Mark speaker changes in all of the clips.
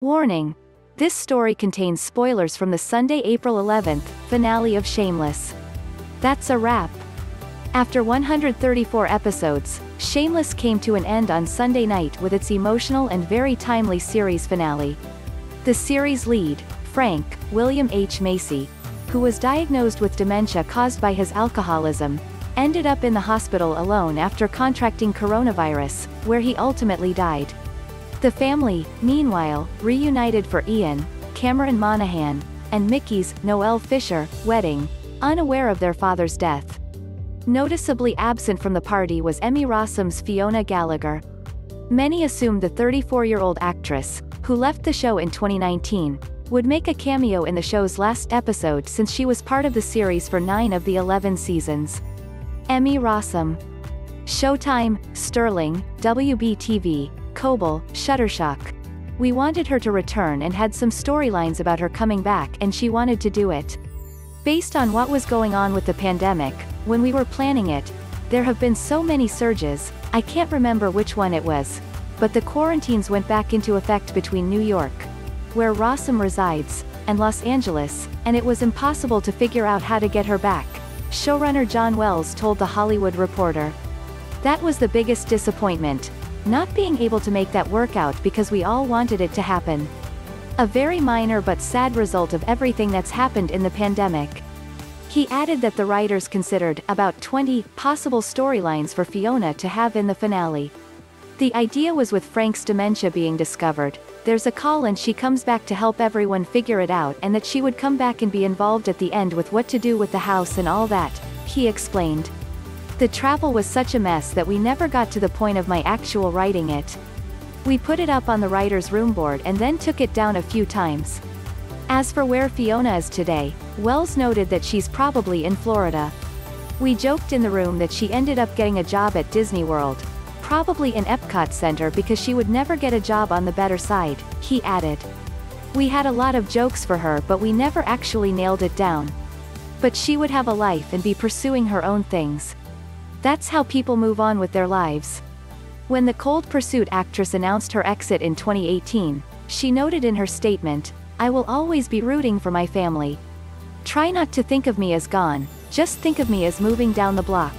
Speaker 1: Warning! This story contains spoilers from the Sunday, April 11th, finale of Shameless. That's a wrap. After 134 episodes, Shameless came to an end on Sunday night with its emotional and very timely series finale. The series lead, Frank, William H. Macy, who was diagnosed with dementia caused by his alcoholism, ended up in the hospital alone after contracting coronavirus, where he ultimately died. The family, meanwhile, reunited for Ian, Cameron Monaghan, and Mickey's, Noel Fisher, wedding, unaware of their father's death. Noticeably absent from the party was Emmy Rossum's Fiona Gallagher. Many assumed the 34-year-old actress, who left the show in 2019, would make a cameo in the show's last episode since she was part of the series for 9 of the 11 seasons. Emmy Rossum. Showtime, Sterling, WBTV, Kobel, Shutterstock. We wanted her to return and had some storylines about her coming back, and she wanted to do it. Based on what was going on with the pandemic, when we were planning it, there have been so many surges, I can't remember which one it was, but the quarantines went back into effect between New York, where Rossum resides, and Los Angeles, and it was impossible to figure out how to get her back, showrunner John Wells told The Hollywood Reporter. That was the biggest disappointment, not being able to make that work out because we all wanted it to happen. A very minor but sad result of everything that's happened in the pandemic. He added that the writers considered about 20 possible storylines for Fiona to have in the finale. The idea was with Frank's dementia being discovered, there's a call and she comes back to help everyone figure it out, and that she would come back and be involved at the end with what to do with the house and all that, he explained. The travel was such a mess that we never got to the point of my actual writing it. We put it up on the writer's room board and then took it down a few times. As for where Fiona is today, Wells noted that she's probably in Florida. We joked in the room that she ended up getting a job at Disney World, probably in Epcot Center, because she would never get a job on the better side, he added. We had a lot of jokes for her, but we never actually nailed it down. But she would have a life and be pursuing her own things. That's how people move on with their lives. When the Cold Pursuit actress announced her exit in 2018, she noted in her statement, "I will always be rooting for my family. Try not to think of me as gone, just think of me as moving down the block."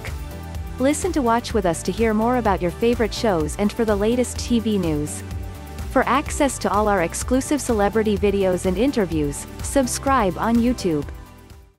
Speaker 1: Listen to Watch with us to hear more about your favorite shows and for the latest TV news. For access to all our exclusive celebrity videos and interviews, subscribe on YouTube.